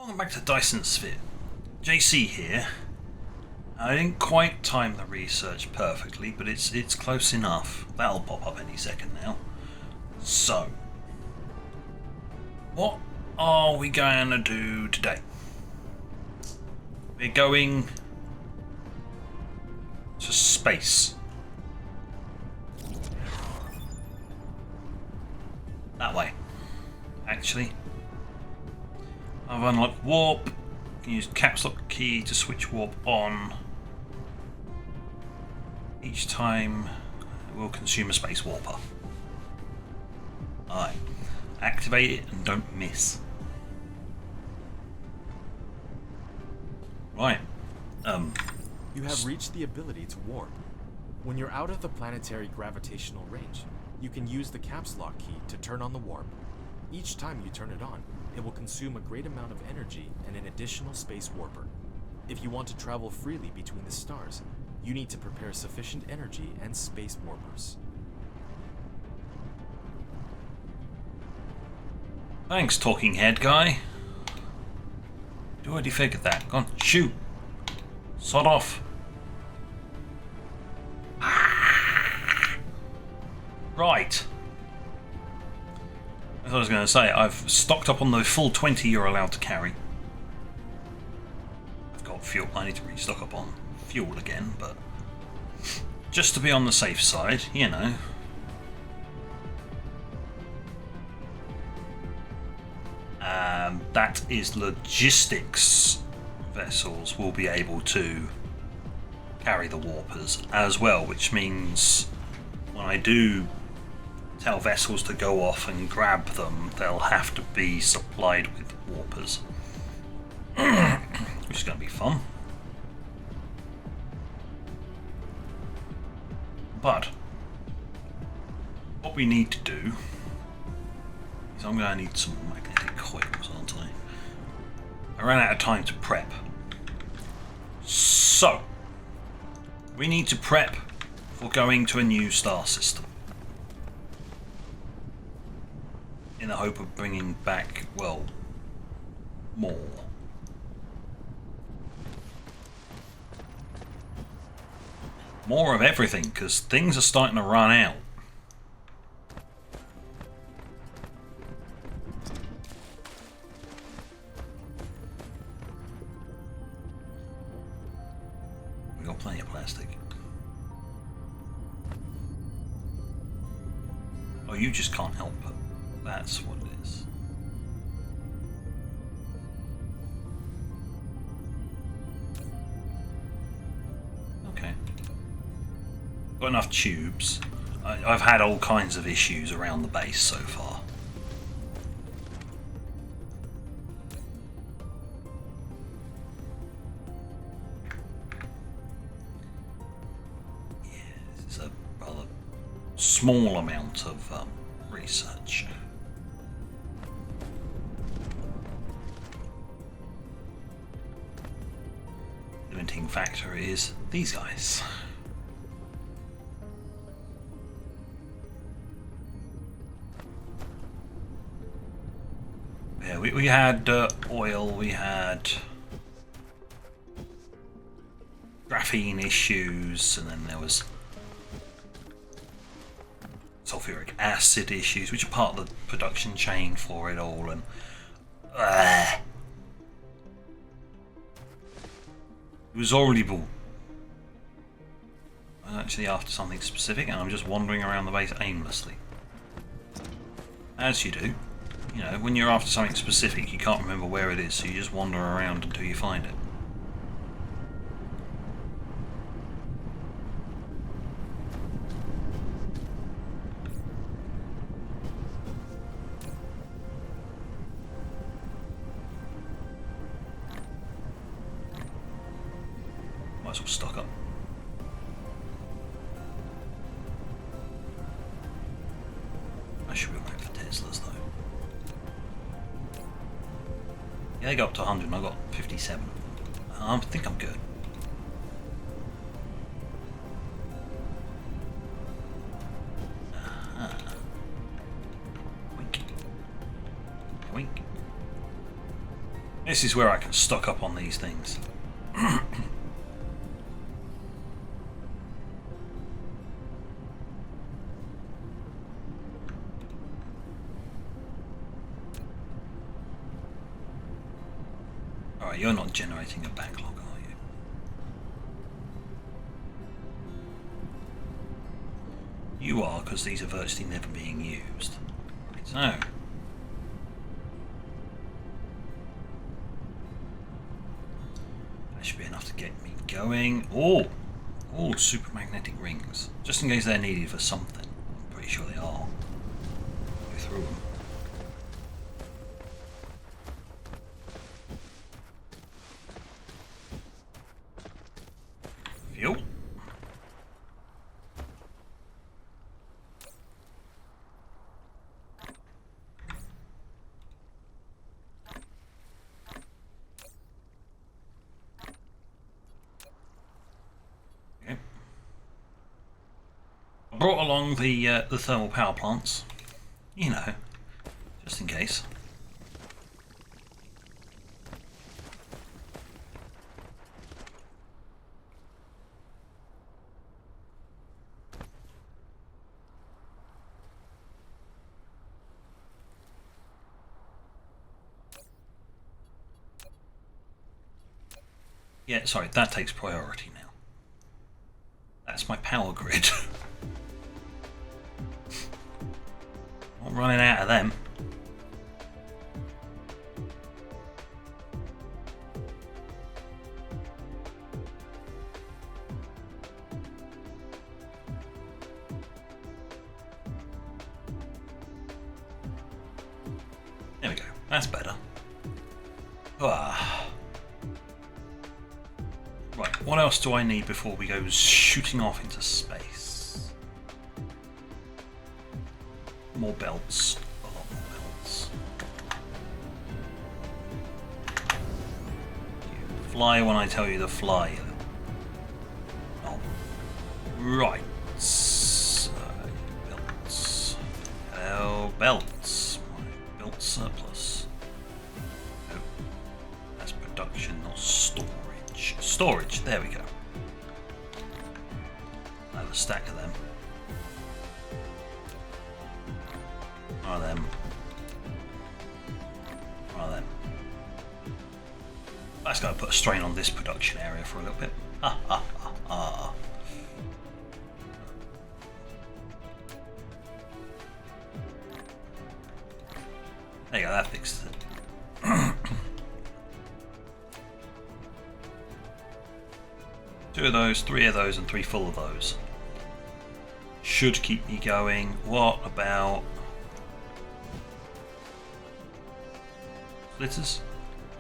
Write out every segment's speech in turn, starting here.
Welcome back to Dyson Sphere. JC here. I didn't quite time the research perfectly, but it's close enough. That'll pop up any second now. So, what are we going to do today? We're going to space. That way, actually. I've unlocked warp. You can use caps lock key to switch warp on. Each time it will consume a space warper. Alright. Activate it and don't miss. Right. You have reached the ability to warp. When you're out of the planetary gravitational range, you can use the caps lock key to turn on the warp. Each time you turn it on, it will consume a great amount of energy and an additional space warper. If you want to travel freely between the stars, you need to prepare sufficient energy and space warpers. Thanks, talking head guy. You already figured that. Go on, shoot. Sod off. Right. As I was going to say, I've stocked up on the full 20 you're allowed to carry. I've got fuel. I need to restock up on fuel again, but just to be on the safe side, you know. That is logistics vessels will be able to carry the warpers as well, which means when I do tell vessels to go off and grab them, they'll have to be supplied with warpers, which is going to be fun. But what we need to do is I'm going to need some magnetic coils, aren't I? I ran out of time to prep. So, we need to prep for going to a new star system. In the hope of bringing back, well, more. More of everything, because things are starting to run out. We got plenty of plastic. Oh, you just can't help it. That's what it is. Okay. Got enough tubes. I've had all kinds of issues around the base so far. Yeah, this is a rather small amount of research. Limiting factor is these guys. Yeah, we had oil, we had graphene issues, and then there was sulfuric acid issues, which are part of the production chain for it all, and it was horrible. I was actually after something specific, and I'm just wandering around the base aimlessly. As you do. You know, when you're after something specific, you can't remember where it is, so you just wander around until you find it. Might as well stock up. I should be back for Teslas though. Yeah, they go up to 100 and I got 57. I think I'm good. Wink. This is where I can stock up on these things. Alright, you're not generating a backlog, are you? You are, because these are virtually never being used. Right, so. That should be enough to get me going. Oh! Oh, supermagnetic rings. Just in case they're needed for something. I'm pretty sure they are. Go through them. Fuel. Okay. I brought along the thermal power plants, you know, just in case. Yeah, sorry, that takes priority now. That's my power grid. Not running out of them. There we go. That's better. Ah. Right, what else do I need before we go shooting off into space? More belts. A lot more belts. You fly when I tell you to fly. Oh. Right. So, belts. Hello, belts. My belt surplus. No. That's production, not storage. Storage, there we go. I have a stack of them. One of them. One of them. That's going to put a strain on this production area for a little bit. Ha ha ha ha. There you go, that fixed it. Two of those, three of those, and three full of those. Should keep me going. What about splitters?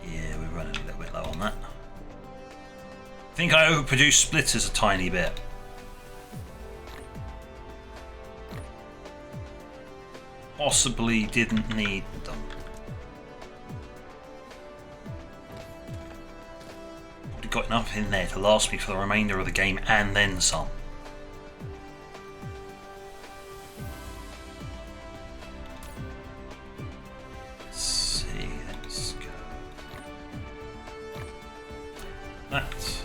Yeah, we're running a little bit low on that. I think I overproduced splitters a tiny bit. Possibly didn't need them. Got enough in there to last me for the remainder of the game and then some. Let's see, let's go. That.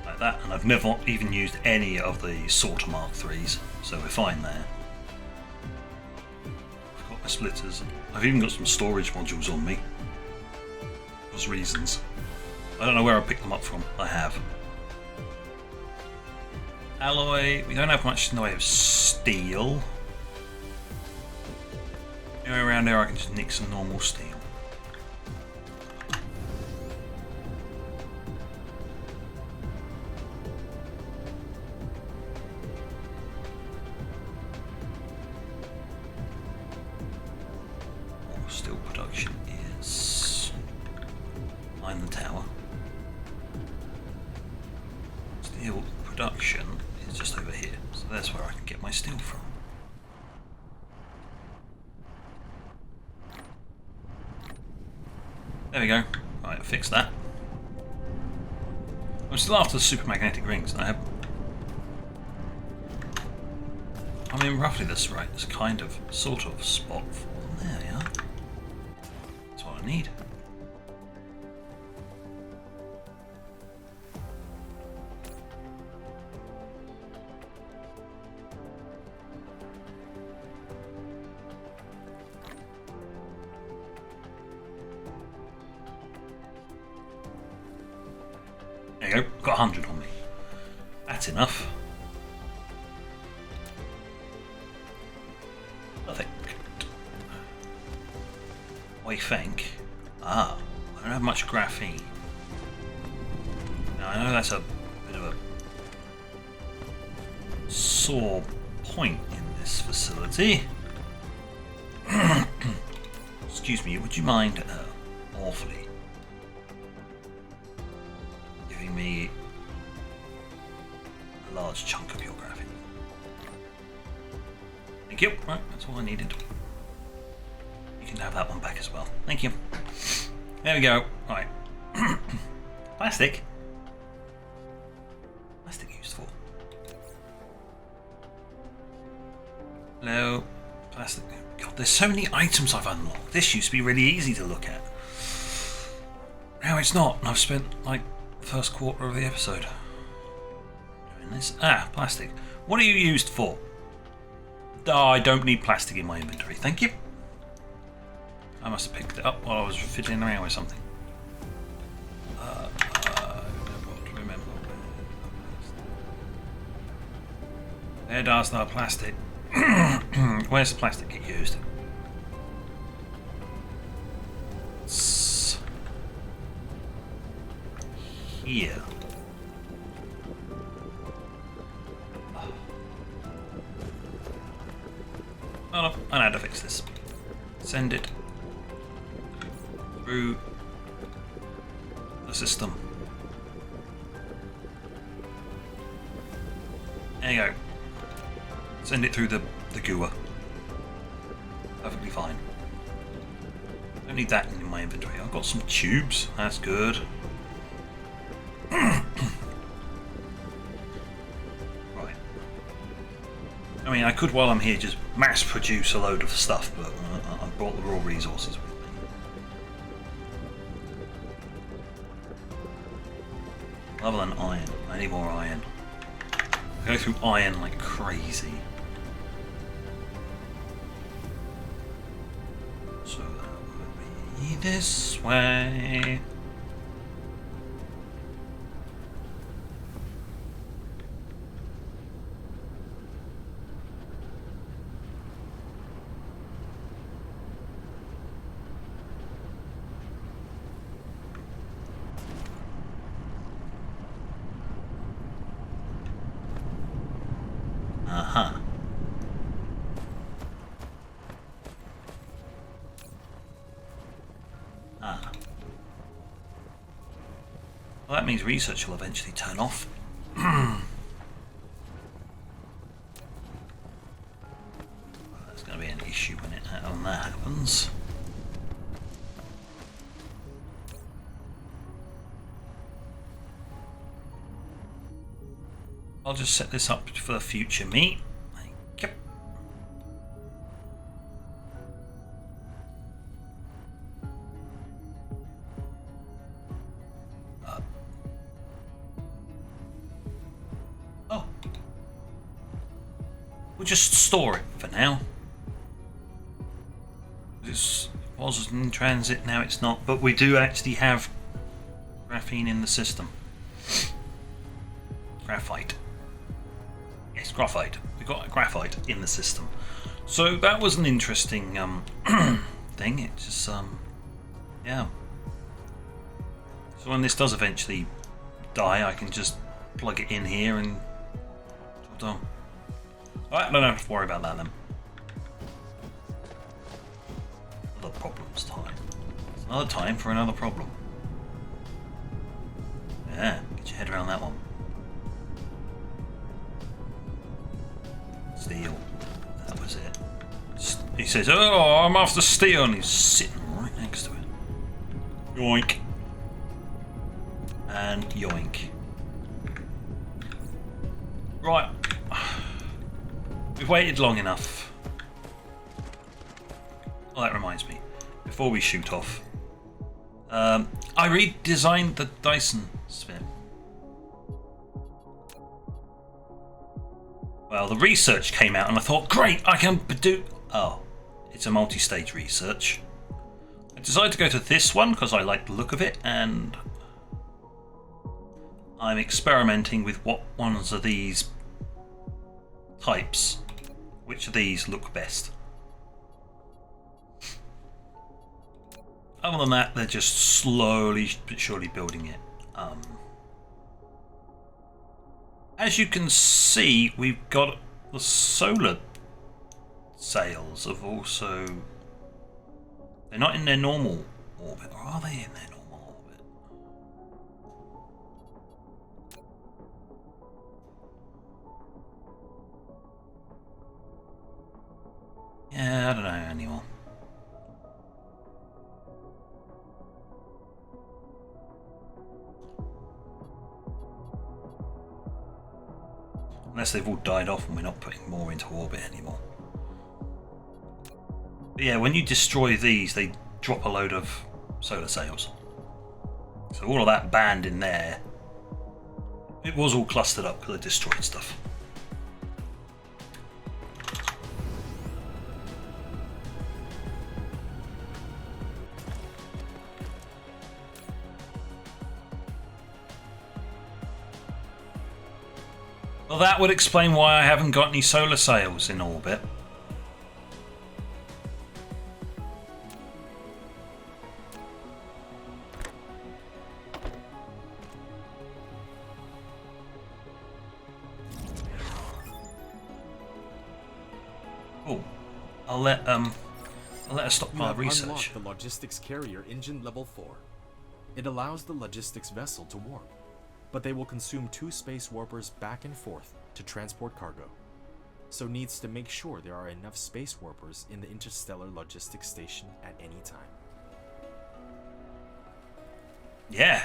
Like that, and I've never even used any of the sorter Mark 3s, so we're fine there. I've got my splitters. I've even got some storage modules on me. For reasons. I don't know where I picked them up from. I have. Alloy. We don't have much in the way of steel. Anyway, around here I can just nick some normal steel. Steel production is behind the tower. Steel production is just over here, so that's where I can get my steel from. There we go. Right, I fixed that. I'm still after the supermagnetic rings. I'm in roughly this right, this kind of sort of spot for I need. There you go, got 100 on me. That's enough. Perfect. I think. I don't have much graphene. Now I know that's a bit of a sore point in this facility. Excuse me, would you mind awfully giving me a large chunk of your graphene? Thank you. Right, that's all I needed. You can have that one back as well. Thank you. There we go. Right. Plastic. Plastic used for. Hello. Plastic. God, there's so many items I've unlocked. This used to be really easy to look at. Now it's not. I've spent like the first quarter of the episode doing this. Plastic. What are you used for? Oh, I don't need plastic in my inventory. Thank you. I must have picked it up while I was fiddling around with something. Remember. Where does the plastic? Where's the plastic get used? It's here. Oh no, I know how to fix this. Send it through the system. There you go. Send it through the GUI. Perfectly fine. Don't need that in my inventory. I've got some tubes. That's good. Right. I mean, I could, while I'm here, just mass produce a load of stuff, but I brought the raw resources with me. Other than iron. I need more iron. I go through iron like crazy. So that will be this way. Well, that means research will eventually turn off. That's going to be an issue when that happens. I'll just set this up for future me. Yep. Oh. We'll just store it for now. This was in transit, now it's not, but we do actually have graphene in the system. Graphite. Yes, graphite. We got graphite in the system. So that was an interesting thing. It just yeah. So when this does eventually die, I can just plug it in here and it's all done. Alright, I don't have to worry about that then. Another problem's time. It's another time for another problem. Yeah, get your head around that one. Steel. That was it. He says, "Oh, I'm after steel," and he's sitting right next to it. Yoink. And yoink. Right. We've waited long enough. Oh, that reminds me. Before we shoot off, I redesigned the Dyson Sphere. Well, the research came out and I thought, great, I can do... Oh, it's a multi-stage research. I decided to go to this one because I like the look of it, and I'm experimenting with what ones of these types, which of these look best. Other than that, they're just slowly but surely building it. As you can see, we've got the solar sails have also... They're not in their normal orbit, or are they in their normal orbit? Yeah, I don't know anymore. Unless they've all died off and we're not putting more into orbit anymore. But yeah, when you destroy these, they drop a load of solar sails. So all of that band in there, it was all clustered up because I destroyed stuff. Well, that would explain why I haven't got any solar sails in orbit. Oh, I'll let her stop my research. Unlocked the logistics carrier engine level 4. It allows the logistics vessel to warp, but they will consume 2 space warpers back and forth to transport cargo. So needs to make sure there are enough space warpers in the interstellar logistics station at any time. Yeah.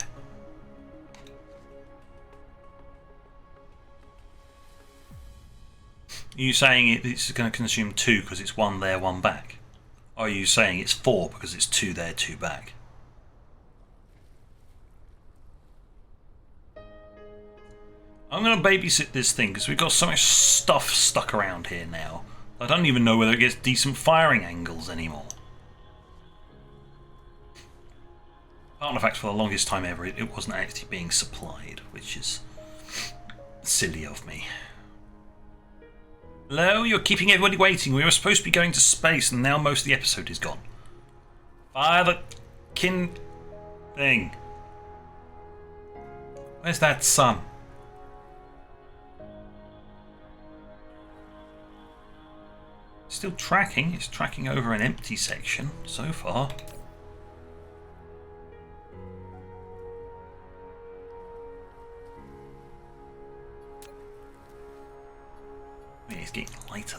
Are you saying it's going to consume 2 because it's 1 there, 1 back? Or are you saying it's 4 because it's 2 there, 2 back? I'm going to babysit this thing because we've got so much stuff stuck around here now. I don't even know whether it gets decent firing angles anymore. Apart from the fact for the longest time ever it wasn't actually being supplied, which is silly of me. Hello, you're keeping everybody waiting. We were supposed to be going to space and now most of the episode is gone. Fire the thing. Where's that sun? Still tracking. It's tracking over an empty section so far. I mean, it's getting lighter.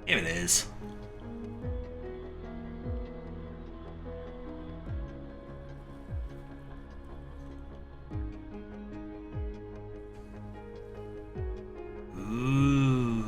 Here it is. Ooh.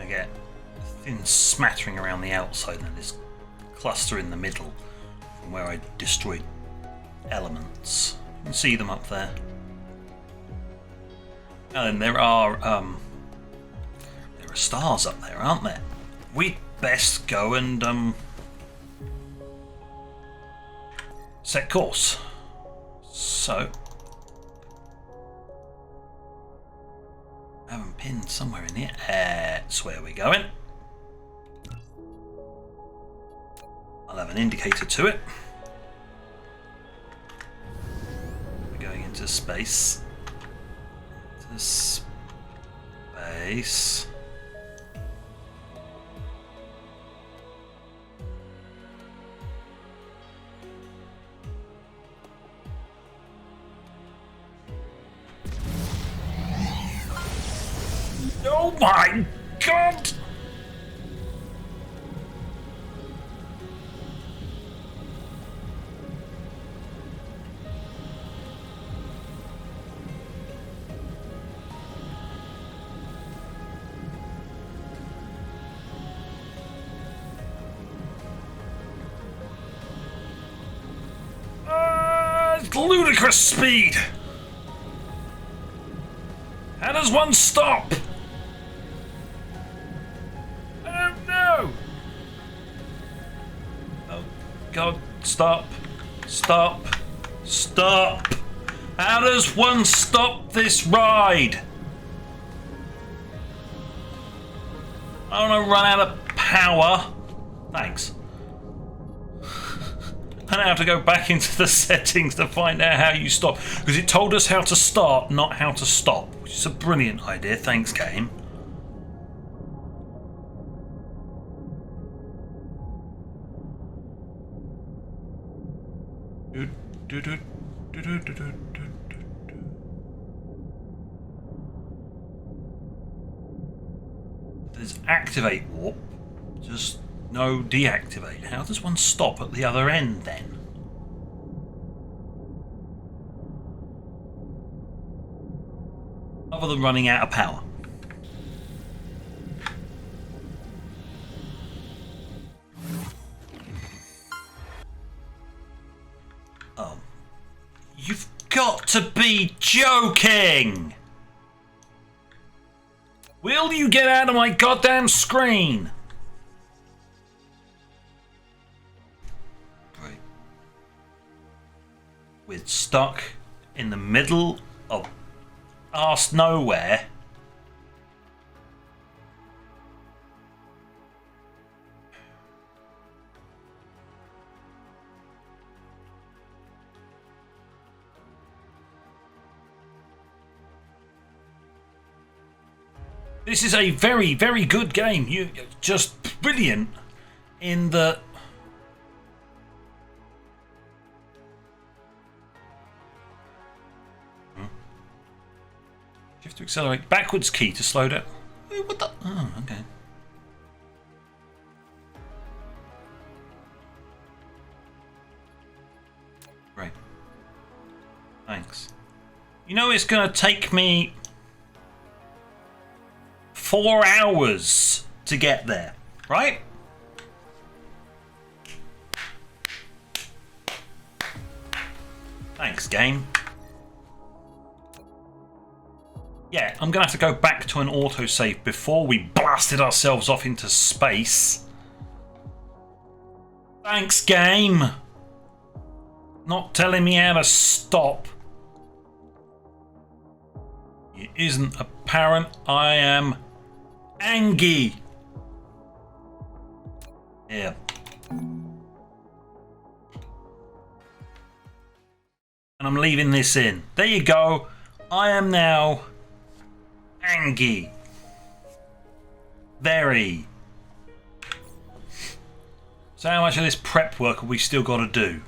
Get a thin smattering around the outside and this cluster in the middle from where I destroyed elements. You can see them up there. And there are stars up there, aren't there? We'd best go and set course. So I have them pinned somewhere in here. That's where we're going. I'll have an indicator to it. into space. Into space. Oh my god! Ludicrous speed! How does one stop? I don't know! Oh god, stop. Stop. Stop! How does one stop this ride? I don't want to run out of power. Thanks. I now have to go back into the settings to find out how you stop. Because it told us how to start, not how to stop. Which is a brilliant idea. Thanks, game. There's activate warp. Just no deactivate. How does one stop at the other end then? Other than running out of power. Oh. You've got to be joking! Will you get out of my goddamn screen? We're stuck in the middle of arse nowhere. This is a very, very good game. You're just brilliant in the... You have to accelerate backwards key to slow down. What the? Oh, okay. Great. Thanks. You know it's going to take me 4 hours to get there, right? Thanks, game. Yeah, I'm going to have to go back to an autosave before we blasted ourselves off into space. Thanks, game. Not telling me how to stop. It isn't apparent. I am angry. Yeah. And I'm leaving this in. There you go. I am now... angry. Very. So how much of this prep work have we still got to do?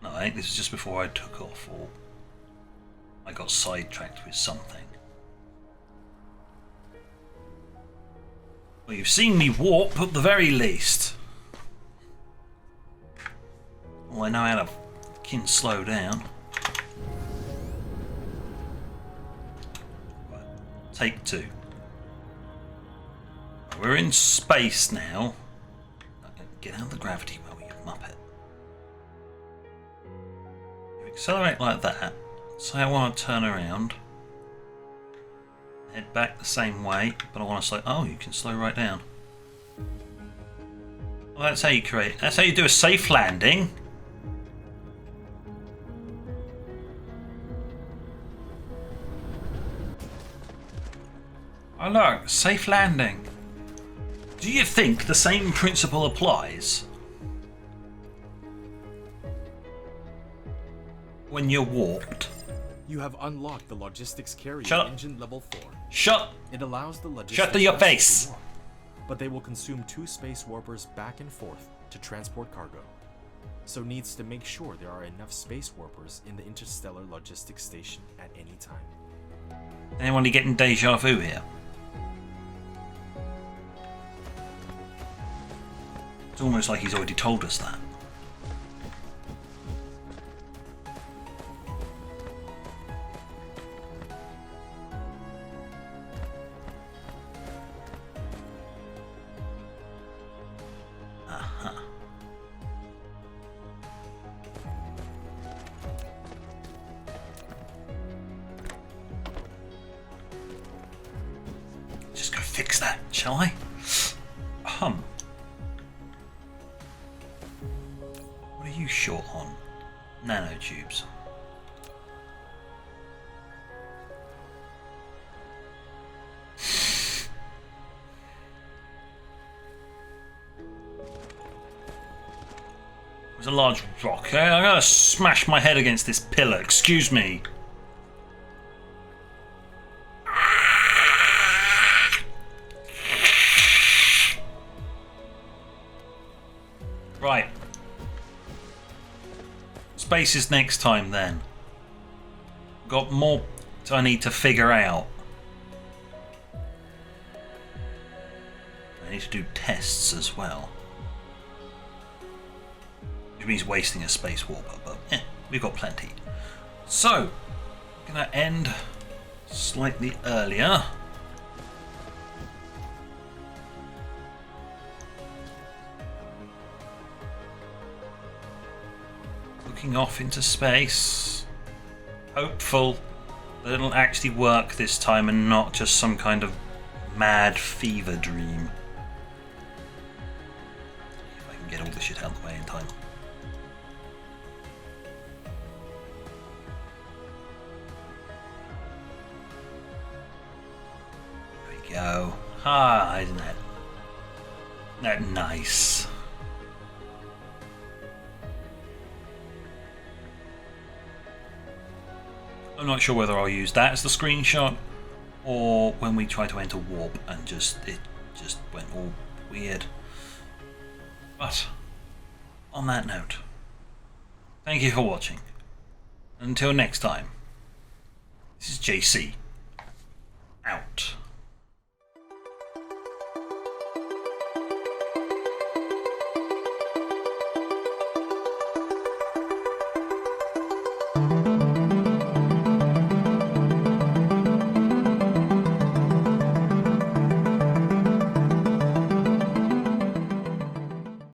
No, I think this is just before I took off, or I got sidetracked with something. Well, you've seen me warp at the very least. Well, I know how to fucking slow down. Take 2. We're in space now. Get out of the gravity well, you muppet. You accelerate like that. Say I want to turn around. Head back the same way, but I want to slow... Oh, you can slow right down. Well, that's how you create... That's how you do a safe landing. Oh look, safe landing. Do you think the same principle applies? when you're warped. You have unlocked the logistics carrier Shut up. engine level 4. Shut. It allows the logistics Shut to your vessel face. to warp, but they will consume 2 space warpers back and forth to transport cargo. So needs to make sure there are enough space warpers in the interstellar logistics station at any time. Anyone getting deja vu here? It's almost like he's already told us that. Just go fix that, shall I? What are you short on? Nanotubes. There's a large rock. Okay? I'm gonna smash my head against this pillar. Excuse me. Right. Spaces next time then. Got more I need to figure out. I need to do tests as well. Which means wasting a space warper, but we've got plenty. So, I'm gonna end slightly earlier. Looking off into space, hopeful that it'll actually work this time and not just some kind of mad fever dream. If I can get all this shit out of the way in time. There we go. Ah, isn't that nice? I'm not sure whether I'll use that as the screenshot or when we try to enter warp and it just went all weird. But on that note, thank you for watching. Until next time, this is JC, out.